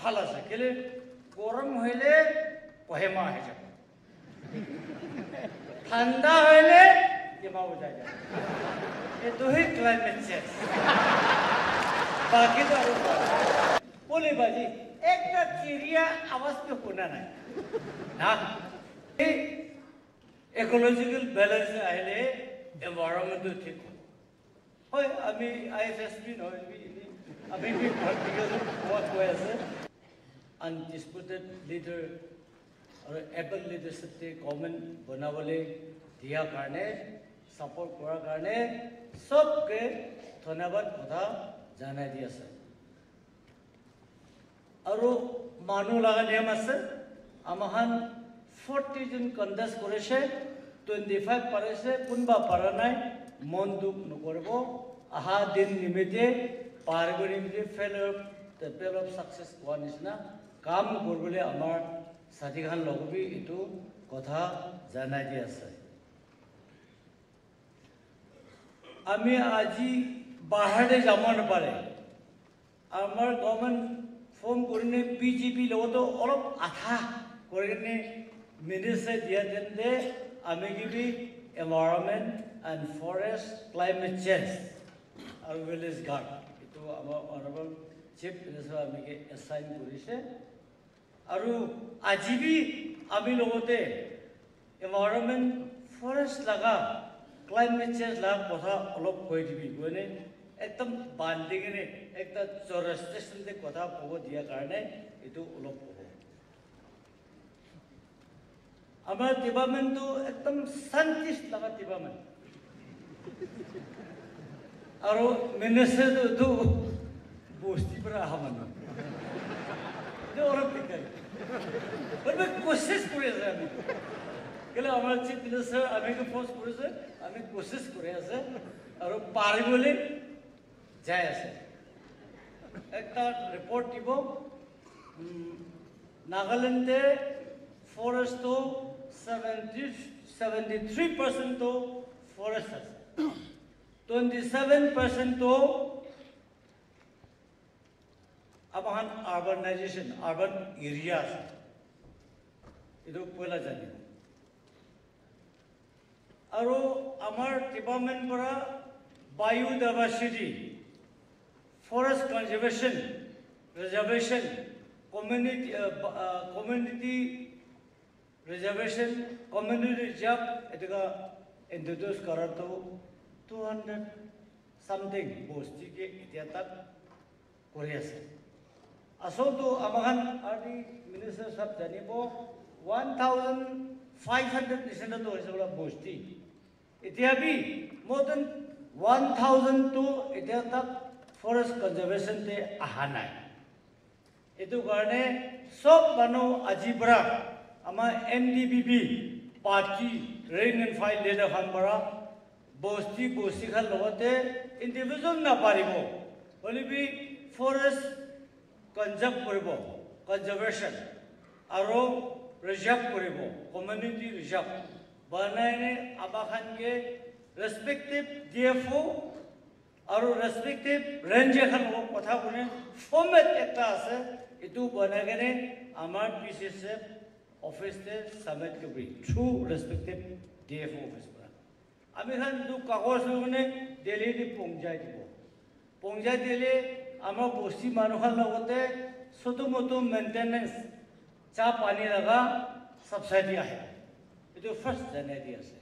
ভাল আছে কেলে গৰম হইলে কহেমা আহে যাব ঠান্ডা হইলে কেমা বুঝা যায় এইটোহে ক্লাইমেট চেঞ্জ বাকি তো बोले बाजी एक चिड़िया आवाज पे होना नहीं ना इकोलॉजिकल बैलेंस आएले एनवायरनमेंट ठीक हो अभी आईएफएसबी नो अभी भी प्रैक्टिकल वर्क हुआ है अनडिस्प्यूटेड लीडर और एबल लीडरशिप ते गवर्नमेंट बनावले दिया कारणे सपोर्ट करा कारणे सबके धन्यवाद कथा जाना दिया सर और मानु लगा नियम আছে আমাহান 40 জন কন্টেস্ট করেছে 25 পারেছে কোনবা পারা নাই মন দুখ নকরব আহা দিন নিমিতে পারগরি নিমিতে ফেল অফ সাকসেস কোয়া নিছনা কাম করবলে আমার সাথীখান লগবি এটু কথা জানাই দি আছে আমি আজি বাহিরে যাব না পারে আমার গভর্নমেন্ট ফোন করিনে বিজেপি লগতো অলপ আঠা করিনে মিনিস্টার দিয়া দেনদে আমি গিবি environment and forest climate change আর ভিলেজ গার্ড এটো আমার অনারেবল চিফ মিনিস্টার আমিকে অ্যাসাইন করিছে আর আজিবি আমি লগতে এনভায়রনমেন্ট ফরেস্ট লাগা ক্লাইমেট চেঞ্জ লাগা কথা অলপ কই দিবি গনে एकदम बांधिगने एकदम चौरस्टेशन से कथा पगो दिया कारणे इतो उलप पगो आमार डिपार्टमेंट तो एकदम शांतिस लगा डिपार्टमेंट और मिनिस्टर तो बोस्ती पर आहामन जो और पिकर पर मैं कोशिश करे আছে আমি কেলে আমার চিফ মিনিস্টার আমিকে ফোর্স করেছে আমি কোशिश করে আছে আর পারিবলে যায় আছে একটা রিপোর্ট দিব নাগাল্যান্ডে ফরেস্ট তো 73% তো ফরেস্ট আছে 27% তো আবাহান আরবানাইজেশন আরবান এরিয়া আছে এটো পয়লা জানি আর আমার ডিপার্টমেন্ট পৰা biodiversity forest conservation reservation community reservation community reserve etuka introduce kara to 200 something bosti ke etia tak kori ase aso to amahan ari minister sab janibo 1500 nisana to hola bosti etia bi more than 1000 to etia tak forest conservation te ahana etu karne sob bano ajibra ama ndbb party rain and file leader khan bara bosti khal lote individual na paribo bolibi forest conservation aro reserve koribo community reserve banaine abakhan ke respective dfo और respective range एखन कथा कोने format एकटा আছে এটু বনাগনে আমার পিসিএসএফ office তে submit করবি থ্রু রেসপেক্টিভ ডিএফও অফিস পৰা আমি খান দু কাগজ লনে দিল্লি দি পংজাই দিলে আমাৰ বস্তি মানুষৰ লগতে ছোট মোটো মেইনটেনেন্স চা পানী লাগা সাবসিডি আহে এটু ফার্স্ট জানুয়ারি আছে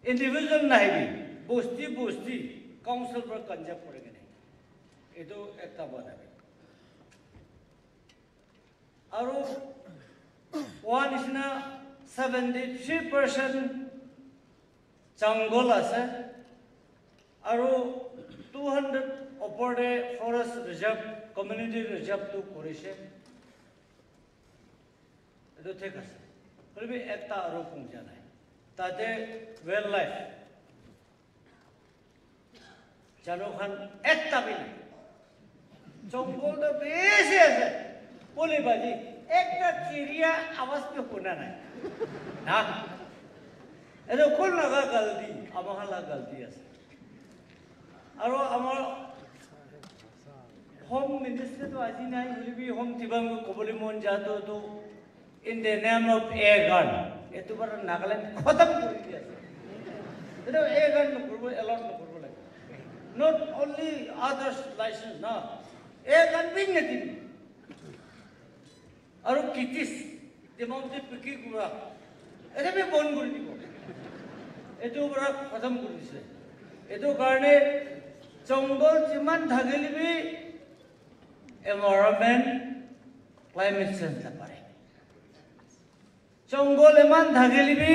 ইন্ডিভিজুয়াল নাইবি বস্তি काउंसिल पर कंजप करेंगे नहीं ये तो एक तबाह है और वहाँ इसना 73% जंगल আছে और 200 ओपरे फॉरेस्ट रिजर्व कम्युनिटी रिजर्व तो करेছে ये ठीक আছে फिर भी एक ता आरोप पहुंचा नहीं ताते वेल लाइफ জানোখান একটা বিনা জঙ্গল তো বেশি আছে বলে বাজি একটা চিড়িয়া আওয়াজ पे होना नहीं ना এটো কোন লাগা গলতি আমার লাগা গলতি আছে আর আমার Home Minister to Ajina will be home Tibango Kobolimon Jato to in the name of air gun. Etubar Nagaland Kotam. Air gun a lot of not only others license now. Air gun being nothing. Aru Kitis, the mountain Piki Gura. And every bone good. Etubra Kotam Gudis. Etu Garne Chongol Chiman Thagilibi environment climate change pare. Chongol Eman Thagilibi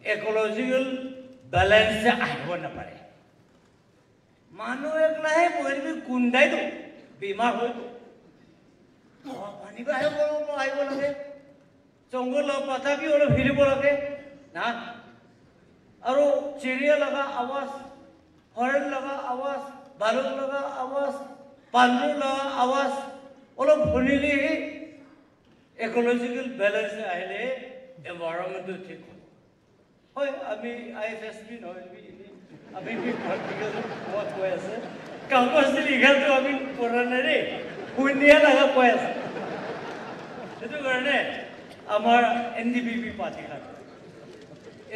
ecological balance ahbo na pare. Mano ekla hai poirbi kundai do bimar hoy do. Pani ba hai bolo ai bolo ke Chongol lo pata bi olo phiri bolo ke na aro चिड़िया लगा आवाज हरण लगा आवाज बालक लगा आवाज पांडु लगा आवाज ओलो भुनिले इकोलॉजिकल बैलेंस आइले एनवायरनमेंट तो ठीक होय अभी आईएफएसबी नोबी अभी भी प्रैक्टिकल बहुत कोई আছে কাগজ লিখাল তো আমি পড়ানে রে হুনিয়া লাগা কোই আছে এটো কারণে আমার এনডিপিপি পার্টি খান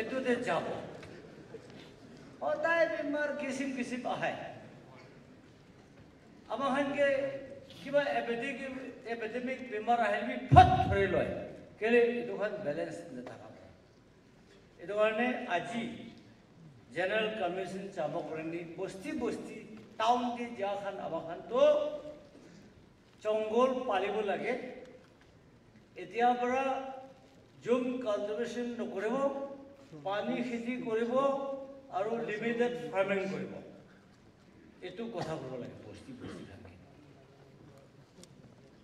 এটোতে যাব होता है बीमार किस्म किस्म है अब हम के किबा एपिडेमिक बीमार है भी फट थोड़े लोय केले दुखान बैलेंस न था इदोने आजी जनरल कमीशन चाबो करनी बस्ती बस्ती टाउन दे जा खान अब खान तो जंगल पालिबो लागे एतिया बरा जुम कल्टिवेशन नकरिबो पानी खेती करिबो আৰু লিমিটেড ফাৰ্মিং কৰিব এটো কথা বলব লাগে বস্তি বস্তি থাকে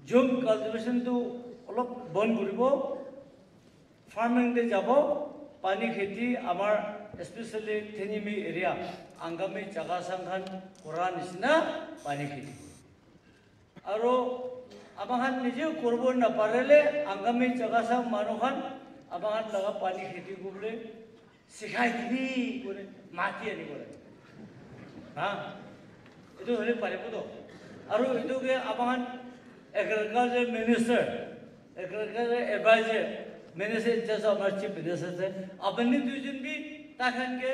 জুম কালটিভেশন তো অলপ বন কৰিব ফাৰ্মিং দে যাব পানী খেতি আমাৰ স্পেশালি থেনিমি এৰিয়া আঙ্গামি জাগা সংখান কৰা নিচিনা পানী খেতি আৰু আমাহান নিজে কৰিব নাপাৰেলে আঙ্গামি জাগা সং মানুহখান আমাহান লগা পানী খেতি কৰিবলৈ सिखाई दी बोले माती आनी बोले हाँ इतो हले पारे पुतो आरो इतो के आबान agriculture minister agriculture adviser minister जैसा हमारे चीफ मिनिस्टर थे अपने दूसरे भी ताकन के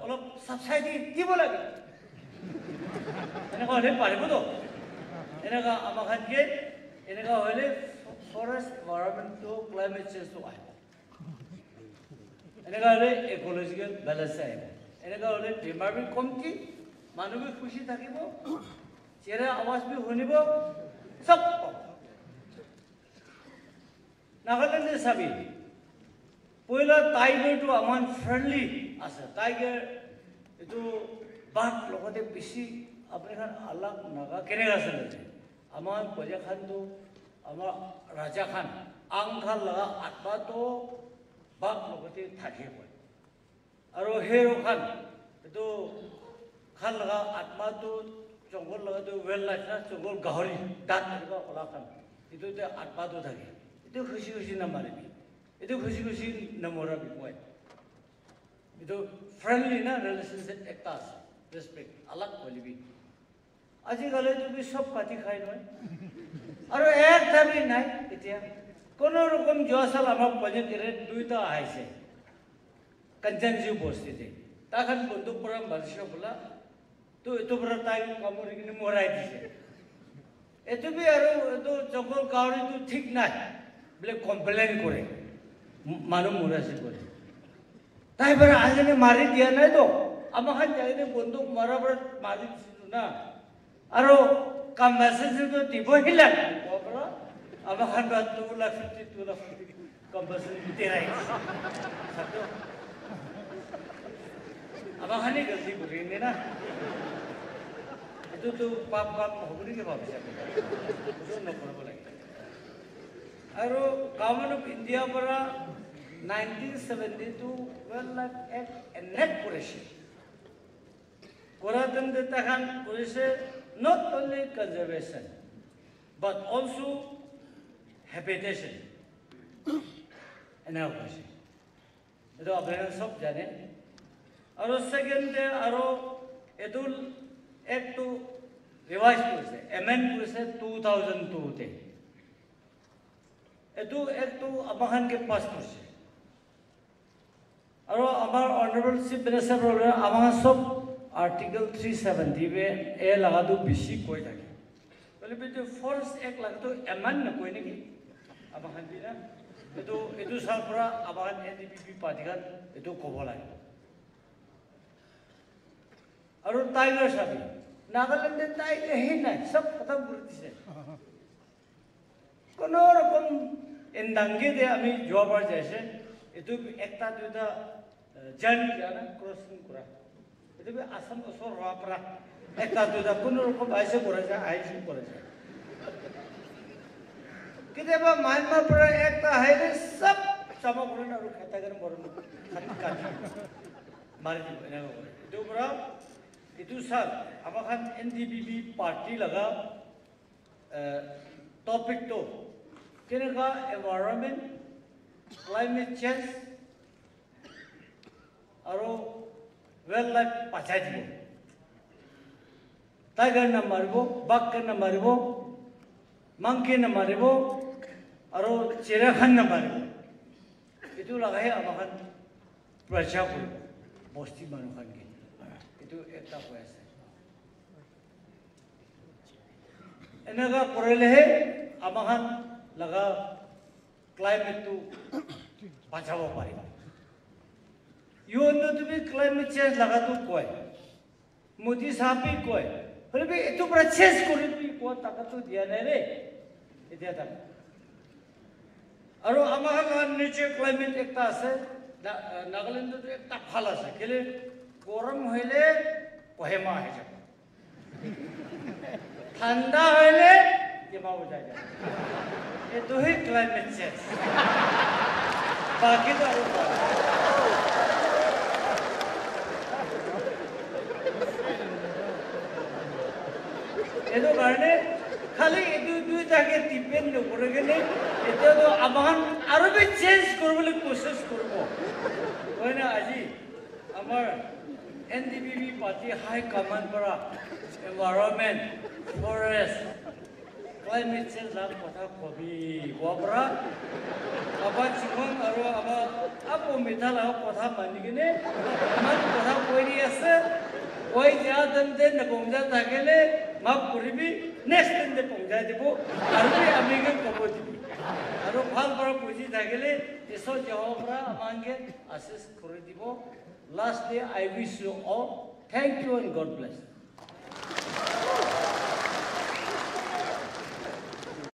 अलग सब्सिडी दी बोला के इन्हें का हले पारे पुतो इन्हें का आबान के इन्हें का हले फॉरेस्ट एनवायरनमेंट तो क्लाइमेट चेंज तो आए এনেকা হলে ইকোলজিক্যাল ব্যালেন্স আহিব এনেকা হলে বেমাৰ বি কমতি মানুহ বি খুশি থাকিব চেৰা আৱাজ বি শুনিব সব নাগালেণ্ডে চাবি পইলা টাইগাৰটো আমাৰ ফ্ৰেন্ডলি আছে টাইগাৰ এটো বাঘ লগতে বেছি আপুনি খান আলাগ নাগা কেনেকা আছে আমাৰ বজা খানটো আমাৰ ৰাজা খান আংখাল লগা আত্মাটো बाग लगते थाके होय आरो हेरो खान तो खान लगा आत्मा तो जंगल लगा तो वेल लाइफ ना जंगल गाहरी दात लगा ओला खान इतो ते आत्मा तो थाके इतो खुशी खुशी न मारे भी इतो खुशी खुशी न मोरा भी कोय इतो फ्रेंडली ना रिलेशनशिप एकतास रेस्पेक्ट अलग बोली भी আজি গলে তুমি সব কাটি খাই নয় আর এক থাবি নাই এতিয়া কোন রকম জোয়াসাল আমার পজিটিভ দুইটা আইছে কনজেনজিভ বস্তিতে তখন বন্দুক পরা বাজিছে বলা তো এত বড় তাই কামড়ি কিনে মরাই দিছে এত বি আর তো জঙ্গল কাউরি তো ঠিক নাই বলে কমপ্লেন করে মানুষ মরাছে করে তাই বড় আজনে মারি দিয়া নাই তো আমাখান যাইনে বন্দুক মারা বড় মারি দিছিল না আর কাম মেসেজ তো দিব হিলা বড় আমাখান বাদ 2 লাখ কম্পালসরি দিতে রাই সাথে আমাখানে গলতি করিনে না এতো তো পাপ পাপ হবনি কে ভাবছে তো ন করব লাগে আর গভর্নমেন্ট অফ ইন্ডিয়া পরা 1972 12 লাখ এক নেট করেছে কোরাতন দে তখন করেছে not only conservation but also habitation এনাও করেছে এটা আপনারা সব জানেন আর সেকেন্ডে আরো এদুল একটু ৰিভাইজ কৰিছে এমেণ্ড কৰিছে 2002 তে এইটো একটো আমাখানকে পাছ কৰিছে আৰু আমাৰ অনাৰেবল চিফ মিনিষ্টাৰ আমাৰ সব আৰ্টিকল 370 বে এ লাগাটো বেছি কৈ থাকে বলে যে ফৰেষ্ট এক লাগাটো এমেণ্ড নকয় নেকি আমাখান দিনা এইটো সাল পৰা আমাখান এনডিপিপি পাৰ্টিখান এইটো ক'ব লাগে আৰু টাইগাৰ চাবি নাগালেণ্ডে টাইগাৰ হে নাই সব খতম কৰি দিছে কোনো ৰকম এন্দাঙ্গে দে আমি যোৱাবাৰ যাইছে এইটো একটা দুটা জানি জানা ক্ৰসিং কৰা এইটো আসাম ওচৰ হোৱাৰ পৰা একটা দুটা কোনো ৰকম আইছে কৰা যায় আইছে কৰা যায় কেতিয়াবা মায়ানমাৰ পৰা একটা হাইৰে সব চাবা কৰে আৰু খেতাগাৰ মৰণ কাটি মাৰি দিব এনেকুৱা কৰে এইটো পৰা এইটো সাল আমাখান এনডিপিপি পাৰ্টি লগা টপিক তো কেনেকা এনভাইৰনমেন্ট ক্লাইমেট চেঞ্জ আৰু ওয়েল লাইফ পাচাই দিব টাইগাৰ না মাৰিব বাঘ না মাৰিব মাংকি না মাৰিব আৰু চিৰাখান না মাৰিব এইটো লাগাই আমাখান প্ৰচাৰ কৰিব বস্তি মানুহখানকে এইটো এটা হৈ আছে এনেকা কৰিলেহে আমাখান লগা ক্লাইমেটটো বাঁচাব পাৰিব ইউএনও তুমি ক্লাইমেট চেঞ্জ লাগাটো কয় মোদী সাহেবে কয় হলে এইটো পৰা চেঞ্জ কৰি তুমি কোৱা টাকাটো দিয়া নাই ৰে এতিয়া তাক আৰু আমাৰ নিচে ক্লাইমেট একটা আছে নাগালেণ্ডত একটা ভাল আছে কেলে গৰম হইলে কহেমা আহি যাব ঠান্ডা হইলে কেমা বুঝাই যায় এইটো হে ক্লাইমেট চেঞ্জ বাকি তো আৰু এইটো কাৰণে খালি এইটো দুইটাকে ডিপেণ্ড নকৰে কেনে এতিয়াতো আমাক আৰু বি চেঞ্জ কৰিবলৈ কোচিছ কৰিব হয় না আজি আমাৰ এনডিপিপি পাৰ্টি হাই কমাণ্ড পৰা এনভাইৰনমেন্ট ফৰেষ্ট ক্লাইমেট চেঞ্জ লাভ কথা কবি কোৱা পৰা আবাৰ চিকন আৰু আমাৰ আপো মিঠা লাভ কথা মানি কিনে আমাৰ কথা কৈ দি আছে কৈ যা তেন্তে নপঞ্জা থাকিলে মাফ কৰিবি নেক্সট তেন্তে পঞ্জাই দিব আৰু আমি ক'ব দিবি আৰু ভাল পৰা বুজি থাকিলে ঈশ্বৰ জহৰ পৰা আমাকে আশীষ কৰি দিব last day I wish you all thank you and God bless